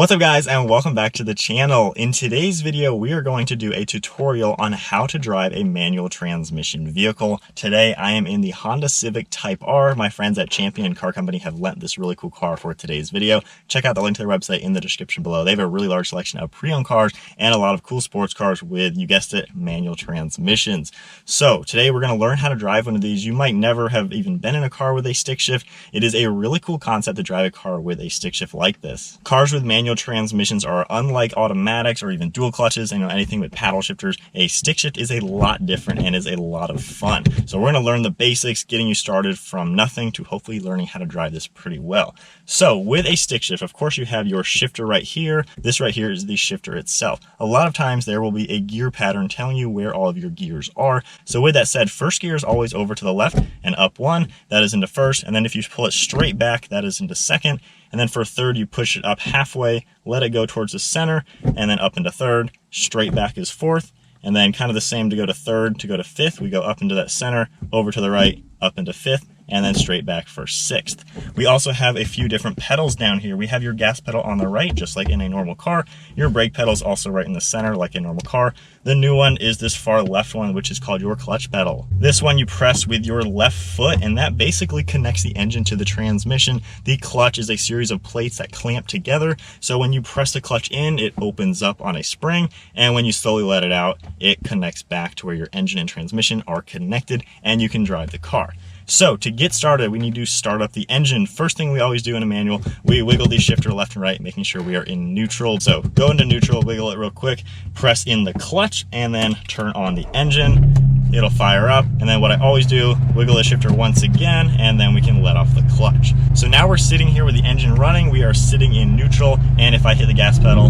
What's up guys, and welcome back to the channel. In today's video, we are going to do a tutorial on how to drive a manual transmission vehicle. Today, I am in the Honda Civic Type-R. My friends at Champion Car Company have lent this really cool car for today's video. Check out the link to their website in the description below. They have a really large selection of pre-owned cars and a lot of cool sports cars with, you guessed it, manual transmissions. So today we're going to learn how to drive one of these. You might never have even been in a car with a stick shift. It is a really cool concept to drive a car with a stick shift like this. Cars with manual transmissions are unlike automatics or even dual clutches and anything with paddle shifters. A stick shift is a lot different and is a lot of fun. So we're going to learn the basics, getting you started from nothing to hopefully learning how to drive this pretty well. So with a stick shift, of course, you have your shifter right here. This right here is the shifter itself. A lot of times there will be a gear pattern telling you where all of your gears are. So with that said, first gear is always over to the left and up one, that is into first. And then if you pull it straight back, that is into second. And then for third, you push it up halfway, let it go towards the center, and then up into third. Straight back is fourth, and then kind of the same to go to third. To go to fifth, we go up into that center, over to the right, up into fifth, and then straight back for sixth. We also have a few different pedals down here. We have your gas pedal on the right, just like in a normal car. Your brake pedal is also right in the center, like a normal car. The new one is this far left one, which is called your clutch pedal. This one you press with your left foot, and that basically connects the engine to the transmission. The clutch is a series of plates that clamp together. So when you press the clutch in, it opens up on a spring, and when you slowly let it out, it connects back to where your engine and transmission are connected, and you can drive the car. So to get started, we need to start up the engine. First thing we always do in a manual, we wiggle the shifter left and right, making sure we are in neutral. So go into neutral, wiggle it real quick, press in the clutch, and then turn on the engine. It'll fire up. And then what I always do, wiggle the shifter once again, and then we can let off the clutch. So now we're sitting here with the engine running. We are sitting in neutral. And if I hit the gas pedal,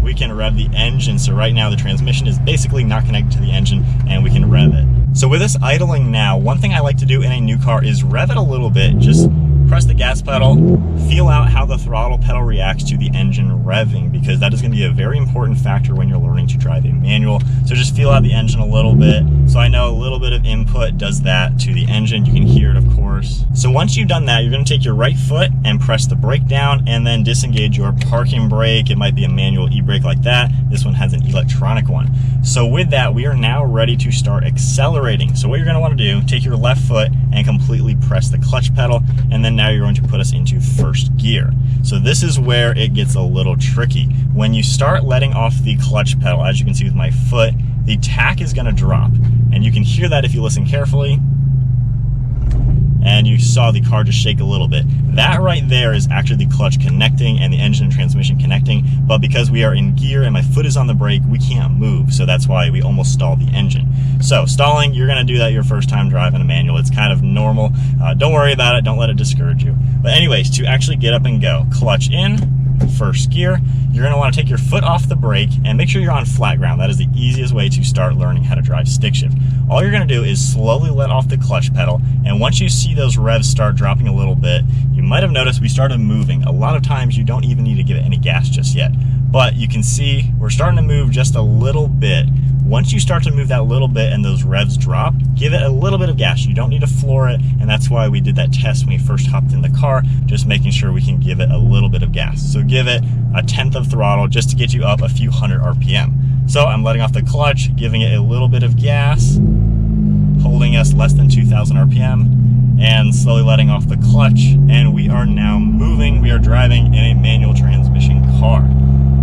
we can rev the engine. So right now the transmission is basically not connected to the engine, and we can rev it. So with this idling now, one thing I like to do in a new car is rev it a little bit. Just press the gas pedal, feel out how the throttle pedal reacts to the engine revving, because that is going to be a very important factor when you're learning to drive a manual. So just feel out the engine a little bit. So I know a little bit of input does that to the engine. You can hear it, of course. So once you've done that, you're going to take your right foot and press the brake down, and then disengage your parking brake. It might be a manual e-brake like that. This one has an electronic one. So with that, we are now ready to start accelerating. So what you're going to want to do, take your left foot and completely press the clutch pedal, and then now you're going to put us into first gear. So this is where it gets a little tricky. When you start letting off the clutch pedal, as you can see with my foot, the tach is going to drop, and you can hear that if you listen carefully. And you saw the car just shake a little bit. That right there is actually the clutch connecting and the engine and transmission connecting, but because we are in gear and my foot is on the brake, we can't move, so that's why we almost stalled the engine. So stalling, you're going to do that your first time driving a manual. It's kind of normal. Don't worry about it. Don't let it discourage you. But anyways, to actually get up and go, clutch in, first gear, you're going to want to take your foot off the brake and make sure you're on flat ground. That is the easiest way to start learning how to drive stick shift. All you're going to do is slowly let off the clutch pedal, and once you see those revs start dropping a little bit, you might have noticed we started moving. A lot of times you don't even need to give it any gas just yet, but you can see we're starting to move just a little bit. Once you start to move that little bit and those revs drop, give it a little bit of gas. You don't need to floor it, and that's why we did that test when we first hopped in the car, just making sure we can give it a little bit of gas. So give it a tenth of throttle just to get you up a few hundred RPM. So I'm letting off the clutch, giving it a little bit of gas, holding us less than 2,000 RPM, and slowly letting off the clutch, and we are now moving. We are driving in a manual transmission car.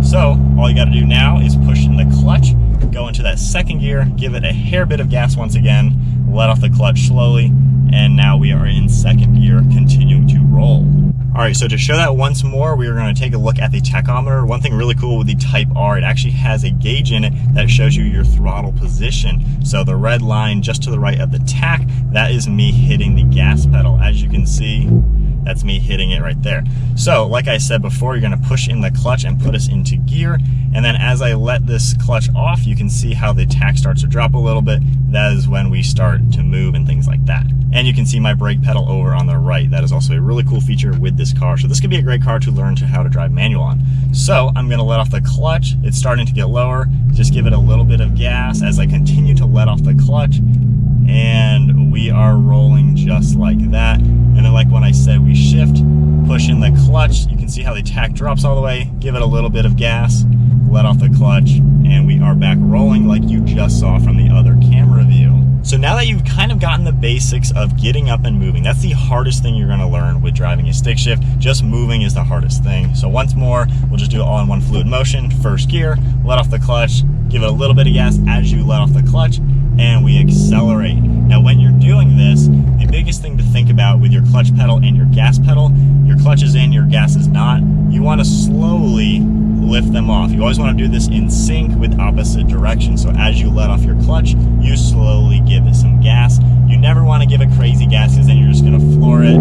So all you got to do now is push in the clutch, go into that second gear, give it a hair bit of gas once again, let off the clutch slowly, and now we are in second gear, continuing to roll. All right, so to show that once more, we are going to take a look at the tachometer. One thing really cool with the Type-R, it actually has a gauge in it that shows you your throttle position. So the red line just to the right of the tach, that is me hitting the gas pedal. As you can see, that's me hitting it right there. So like I said before, you're going to push in the clutch and put us into gear. And then as I let this clutch off, you can see how the tach starts to drop a little bit. That is when we start to move and things like that. And you can see my brake pedal over on the right. That is also a really cool feature with this car. So this could be a great car to learn how to drive manual on. So I'm going to let off the clutch. It's starting to get lower. Just give it a little bit of gas as I continue to let off the clutch. And we are rolling just like that. And then like when I said we shift, push in the clutch, you can can see how the tach drops all the way. Give it a little bit of gas, let off the clutch, and we are back rolling like you just saw from the other camera view. So now that you've kind of gotten the basics of getting up and moving, that's the hardest thing you're gonna learn with driving a stick shift. Just moving is the hardest thing. So once more, we'll just do it all in one fluid motion. First gear, let off the clutch, give it a little bit of gas as you let off the clutch, and we accelerate. Now when you're doing this, the biggest thing to think about with your clutch pedal and your gas pedal, your clutch is in, your gas is not, you wanna slowly lift them off. You always want to do this in sync with opposite directions. So as you let off your clutch, you slowly give it some gas. You never want to give it crazy gas because then you're just going to floor it,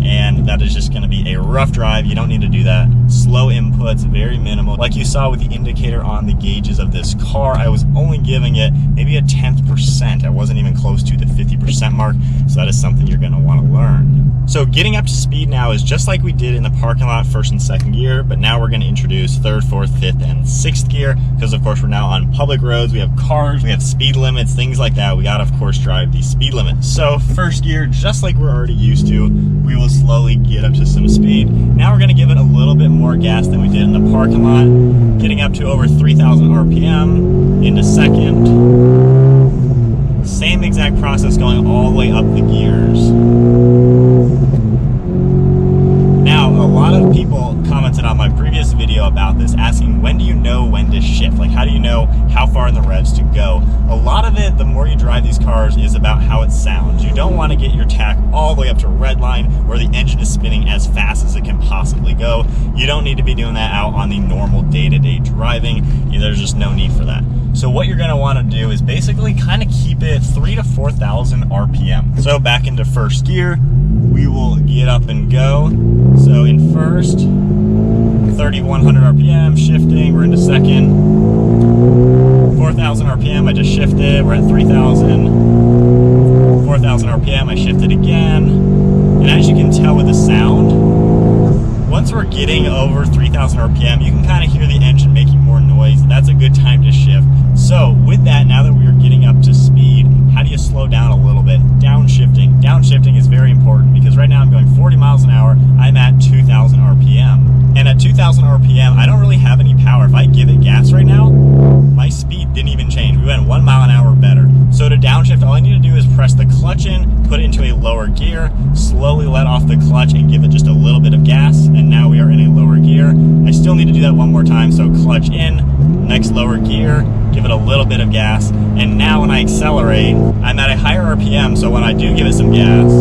and that is just going to be a rough drive. You don't need to do that. Slow inputs, very minimal. Like you saw with the indicator on the gauges of this car, I was only giving it maybe a 10%. I wasn't even close to the 50% mark, so that is something you're going to want to learn. So getting up to speed now is just like we did in the parking lot, first and second gear, but now we're going to introduce third, fourth, fifth, and sixth gear, because of course we're now on public roads, we have cars, we have speed limits, things like that. We got to of course drive the speed limit. So first gear, just like we're already used to, we will slowly get up to some speed. Now we're going to give it a little bit more gas than we did in the parking lot, getting up to over 3,000 RPM into second. Same exact process going all the way up the gears. Now, a lot of people commented on my previous video about this, asking when do you know when to shift? Like, how do you know how far in the revs to go? A lot of it, the more you drive these cars, is about how it sounds. You don't want to get your tach all the way up to red line where the engine is spinning as fast as it can possibly go. You don't need to be doing that out on the normal day-to-day driving. There's just no need for that. So what you're going to want to do is basically kind of keep it 3,000 to 4,000 RPM. So back into first gear, we will get up and go. So in first, 3,100 RPM, shifting, we're into second. 4,000 RPM, I just shifted, we're at 3,000. 4,000 RPM, I shifted again. And as you can tell with the sound, once we're getting over 3,000 RPM, you can kind of hear the engine making more noise. That's a good time to shift. So with that, now that we are getting up to speed, how do you slow down a little bit? Downshifting. Downshifting is very important because right now I'm going 40 miles an hour. I'm at 2,000 RPM. And at 2,000 RPM, I don't really have any power. If I give it gas right now, my speed didn't even change. We went 1 mile an hour better. So to downshift, all I need to do is press the clutch in, put it into a lower gear, slowly let off the clutch and give it just a little bit of gas. And now we are in a lower gear. I still need to do that one more time. So clutch in, next lower gear, give it a little bit of gas. And now when I accelerate, I'm at a higher RPM. So when I do give it some gas,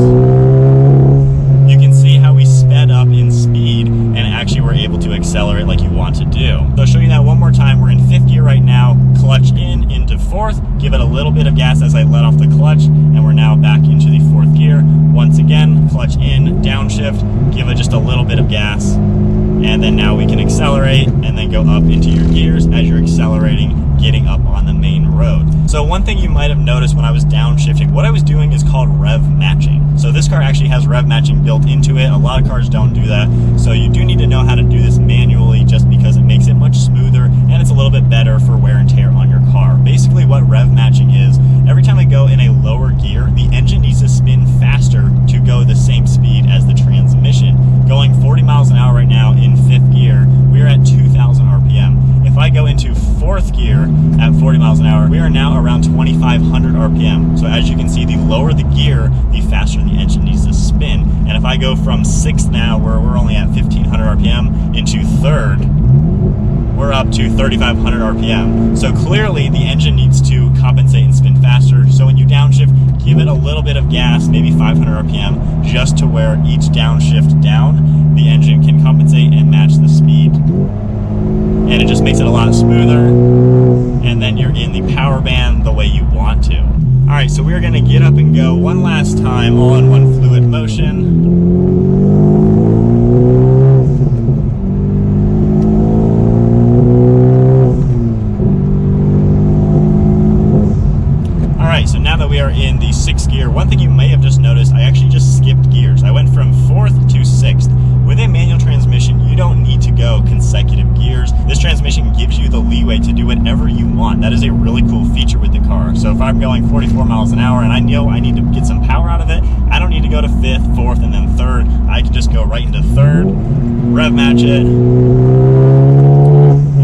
you can see how we sped up in speed and actually we're able to accelerate like you want to do. So I'll show you that one more time. We're in fifth gear right now, clutch in into fourth, give it a little bit of gas as I let off the clutch, and we're now back into the fourth gear. Once again, clutch in, downshift, give it just a little bit of gas, and then now we can accelerate and then go up into your gears as you're accelerating, getting up on the main road. So one thing you might have noticed when I was downshifting, what I was doing is called rev matching. So this car actually has rev matching built into it. A lot of cars don't do that. So you do need to know how to do this manually just because it makes it much smoother and it's a little bit better for wear and tear on your car. Basically what rev matching is, every time I go in a lower gear, the engine needs to spin faster to go the same speed as the transmission. Going 40 miles an hour right now in fifth gear, we're at 2,000 RPM. If I go into fourth gear at 40 miles an hour, we are now around 2,500 RPM. So as you can see, the lower the gear, the faster the engine needs to spin. And if I go from sixth now, where we're only at 1,500 RPM, into third, we're up to 3,500 RPM. So clearly the engine needs to compensate and spin faster. So when you downshift, give it a little bit of gas, maybe 500 RPM, just to where each downshift down, the engine can compensate and match the speed. And it just makes it a lot smoother. And then you're in the power band the way you want to. All right, so we're gonna get up and go one last time, all in one fluid motion. So now that we are in the sixth gear, one thing you may have just noticed, I actually just skipped gears. I went from fourth to sixth. With a manual transmission, you don't need to go consecutive gears. This transmission gives you the leeway to do whatever you want. That is a really cool feature with the car. So if I'm going 44 miles an hour and I know I need to get some power out of it, I don't need to go to 5th, 4th, and then 3rd. I can just go right into 3rd, rev match it,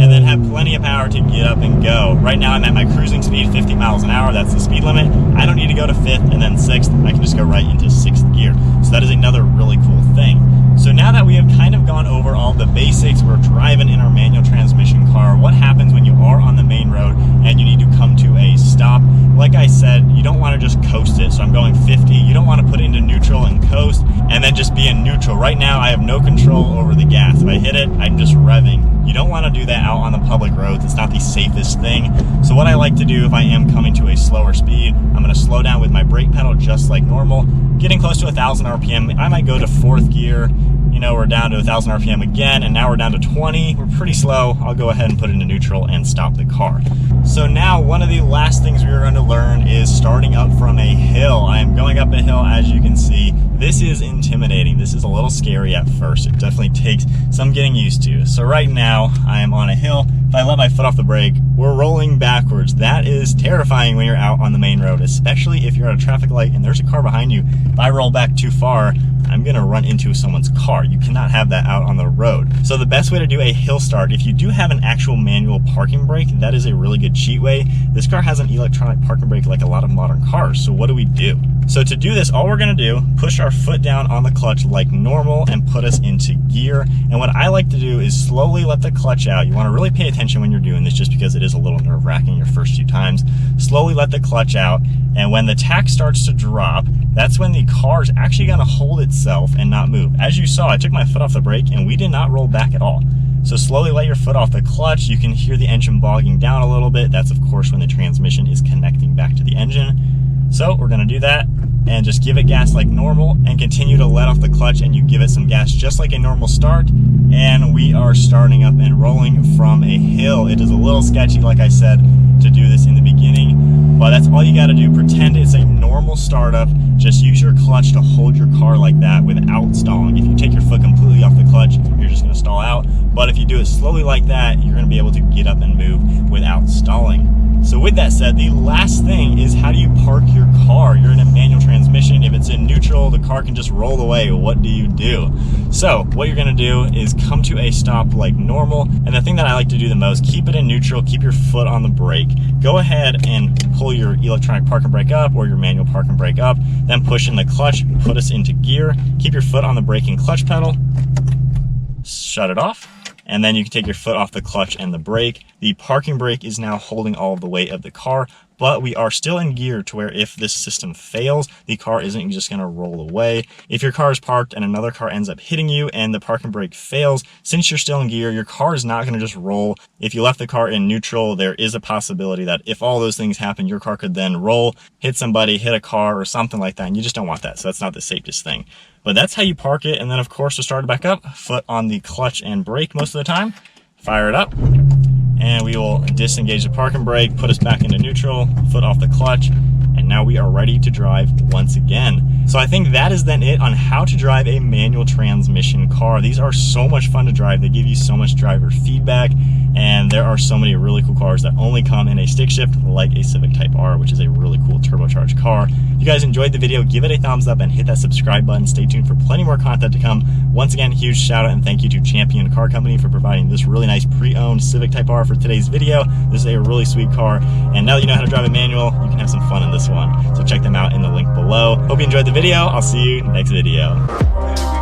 and then have plenty of power to get up and go. Right now I'm at my cruising speed, 50 miles an hour. That's the speed limit. I don't need to go to 5th and then 6th. I can just go right into 6th gear. So that is another really cool thing. So now that we have kind of gone over all the basics, we're driving in our manual transmission car. What happens when you are on the main road and you need to come to a stop? Like I said, you don't want to just coast it. So I'm going 50. You don't want to put it into neutral and coast and then just be in neutral. Right now I have no control over the gas. If I hit it, I'm just revving. You don't want to do that out on the public roads. It's not the safest thing. So what I like to do if I am coming to a slower speed, I'm going to slow down with my brake pedal just like normal. Getting close to 1,000 RPM, I might go to 4th gear. You know, we're down to 1,000 RPM again, and now we're down to 20. We're pretty slow. I'll go ahead and put it into neutral and stop the car. So now one of the last things we are going to learn is starting up from a hill. I am going up a hill, as you can see. This is intimidating. This is a little scary at first. It definitely takes some getting used to. So right now I am on a hill. If I let my foot off the brake, we're rolling backwards. That is terrifying when you're out on the main road, especially if you're at a traffic light and there's a car behind you. If I roll back too far, I'm gonna run into someone's car. You cannot have that out on the road. So the best way to do a hill start, if you do have an actual manual parking brake, that is a really good cheat way. This car has an electronic parking brake like a lot of modern cars. So what do we do? So to do this, all we're gonna do, push our foot down on the clutch like normal and put us into gear. And what I like to do is slowly let the clutch out. You wanna really pay attention when you're doing this just because it is a little nerve-wracking your first few times. Slowly let the clutch out. And when the tach starts to drop, that's when the car is actually gonna hold itself and not move. As you saw, I took my foot off the brake and we did not roll back at all. So slowly let your foot off the clutch. You can hear the engine bogging down a little bit. That's of course when the transmission is connecting back to the engine. So we're gonna do that and just give it gas like normal and continue to let off the clutch and you give it some gas just like a normal start. And we are starting up and rolling from a hill. It is a little sketchy, like I said, to do this in the beginning, but that's all you gotta do. Pretend it's a normal startup. Just use your clutch to hold your car like that without stalling. If you take your foot completely off the clutch, you're just gonna stall out. But if you do it slowly like that, you're gonna be able to get up and move without stalling. So with that said, the last thing is how do you park your car? You're in a manual transmission. If it's in neutral, the car can just roll away. What do you do? So what you're gonna do is come to a stop like normal. And the thing that I like to do the most, keep it in neutral, keep your foot on the brake. Go ahead and pull your electronic parking brake up or your manual parking brake up, then push in the clutch, put us into gear, keep your foot on the brake and clutch pedal, shut it off. And then you can take your foot off the clutch and the brake. The parking brake is now holding all of the weight of the car, but we are still in gear to where if this system fails, the car isn't just gonna roll away. If your car is parked and another car ends up hitting you and the parking brake fails, since you're still in gear, your car is not gonna just roll. If you left the car in neutral, there is a possibility that if all those things happen, your car could then roll, hit somebody, hit a car or something like that, and you just don't want that. So that's not the safest thing. But that's how you park it. And then of course, to start it back up, foot on the clutch and brake most of the time, fire it up, and we will disengage the parking brake, put us back into neutral, foot off the clutch, and now we are ready to drive once again. So I think that is then it on how to drive a manual transmission car. These are so much fun to drive. They give you so much driver feedback, and there are so many really cool cars that only come in a stick shift, like a Civic Type-R, which is a really cool turbocharged car. If you guys enjoyed the video, give it a thumbs up and hit that subscribe button. Stay tuned for plenty more content to come. Once again, huge shout out and thank you to Champion Car Company for providing this really nice pre-owned Civic Type-R for today's video. This is a really sweet car, and now that you know how to drive a manual, you can have some fun in this one. So check them out in the link below. Hope you enjoyed the video. I'll see you next video.